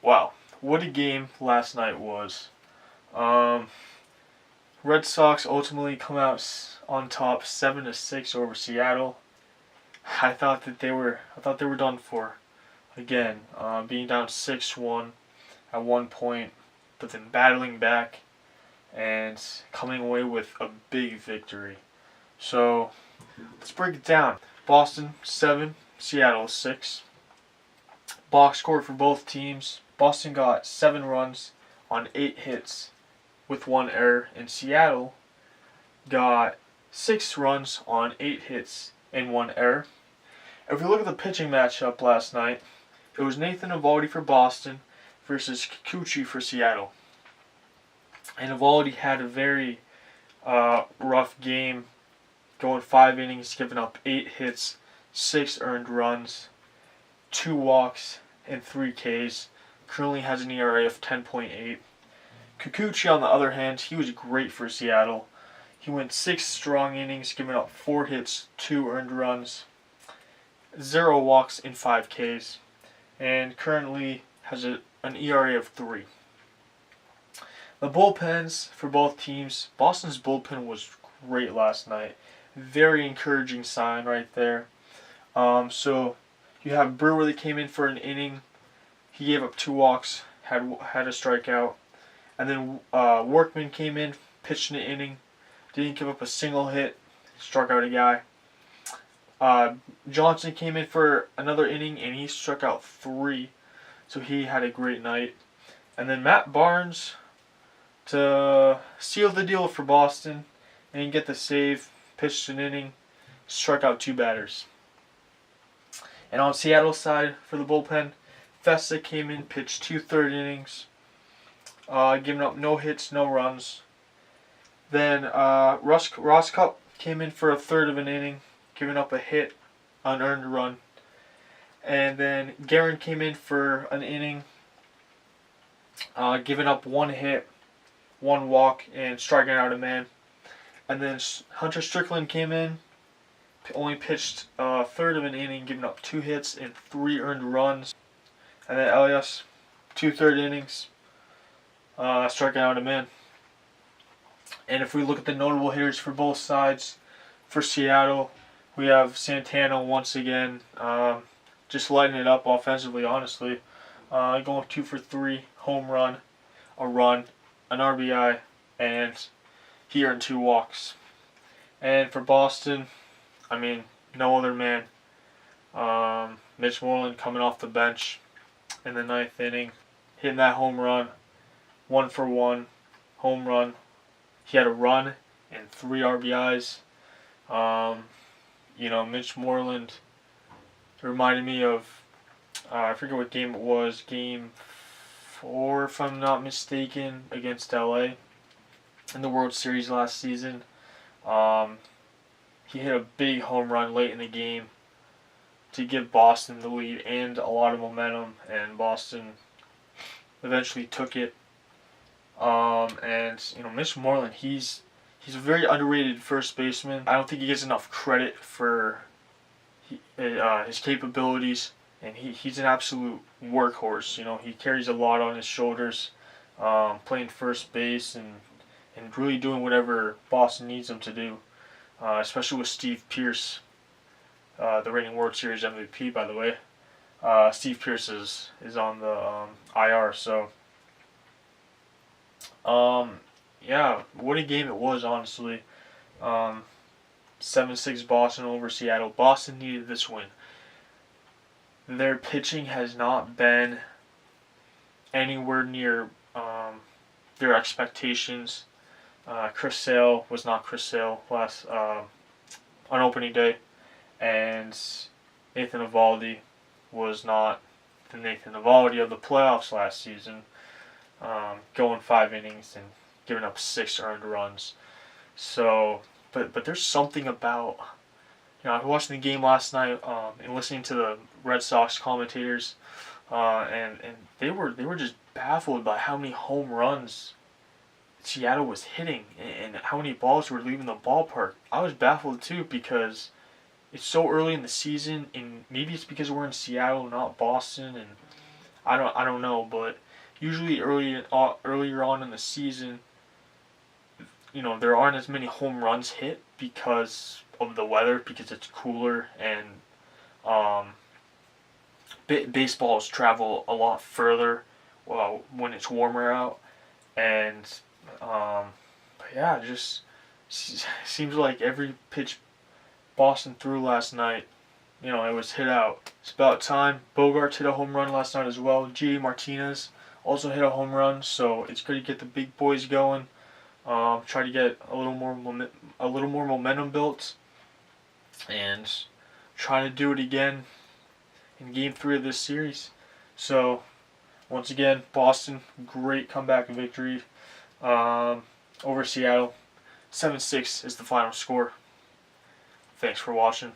Wow, what a game last night was. Um, Red Sox ultimately come out on top 7-6 over Seattle. I thought they were done for. Again, being down 6-1 at one point, but then battling back and coming away with a big victory. So let's break it down. Boston 7, Seattle 6. Box score for both teams. Boston got 7 runs on 8 hits with 1 error, and Seattle got 6 runs on 8 hits and 1 error. If we look at the pitching matchup last night, it was Nathan Eovaldi for Boston versus Kikuchi for Seattle. And Eovaldi had a very rough game, going 5 innings, giving up 8 hits, 6 earned runs, 2 walks, and 3 Ks. Currently has an ERA of 10.8. Kikuchi, on the other hand, he was great for Seattle. He went 6 strong innings, giving up 4 hits, 2 earned runs, 0 walks, and 5 Ks. And currently has an ERA of 3. The bullpens for both teams. Boston's bullpen was great last night. Very encouraging sign right there. So you have Brewer that came in for an inning. He gave up 2 walks, had a strikeout. And then Workman came in, pitched an inning, didn't give up a single hit, struck out a guy. Johnson came in for another inning and he struck out 3, so he had a great night. And then Matt Barnes, to seal the deal for Boston and get the save, pitched an inning, struck out 2 batters. And on Seattle's side for the bullpen, Festa came in, pitched 2 third innings, giving up no hits, no runs. Then Ross Cup came in for a third of an inning, giving up a hit, unearned run. And then Guerin came in for an inning, giving up 1 hit, 1 walk, and striking out a man. And then Hunter Strickland came in, only pitched a third of an inning, giving up 2 hits and 3 earned runs. And then Elias, 2 third innings, striking out a man. And if we look at the notable hitters for both sides, for Seattle, we have Santana once again, just lighting it up offensively, honestly. Going 2 for 3, home run, a run, an RBI, and he earned 2 walks. And for Boston, I mean, no other man. Mitch Moreland coming off the bench in the 9th inning, hitting that home run, 1 for 1, home run. He had a run and 3 RBIs. Mitch Moreland reminded me of, I forget what game it was, game 4, if I'm not mistaken, against LA in the World Series last season. He hit a big home run late in the game to give Boston the lead and a lot of momentum, and Boston eventually took it. Mitch Moreland, he's a very underrated first baseman. I don't think he gets enough credit for his capabilities, and he's an absolute workhorse. He carries a lot on his shoulders, playing first base and really doing whatever Boston needs him to do, especially with Steve Pearce, the reigning World Series MVP, by the way. Steve Pearce is on the IR, so yeah, what a game it was, honestly. 7-6 Boston over Seattle. Boston needed this win. Their pitching has not been anywhere near their expectations. Chris Sale was not Chris Sale on opening day, and Nathan Eovaldi was not the Nathan Eovaldi of the playoffs last season, going 5 innings and giving up 6 earned runs. So, but there's something about, I was watching the game last night and listening to the Red Sox commentators, and they were just baffled by how many home runs Seattle was hitting and how many balls were leaving the ballpark. I was baffled too, because it's so early in the season, and maybe it's because we're in Seattle, not Boston, and I don't know, but usually earlier on in the season, there aren't as many home runs hit because of the weather, because it's cooler, and um, baseballs travel a lot further when it's warmer out, and but yeah, just seems like every pitch Boston threw last night, it was hit out. It's about time. Bogarts hit a home run last night as well. J.D. Martinez also hit a home run, so it's good to get the big boys going. Try to get a little more momentum built, and try to do it again in Game 3 of this series. So, once again, Boston, great comeback victory over Seattle. 7-6 is the final score. Thanks for watching.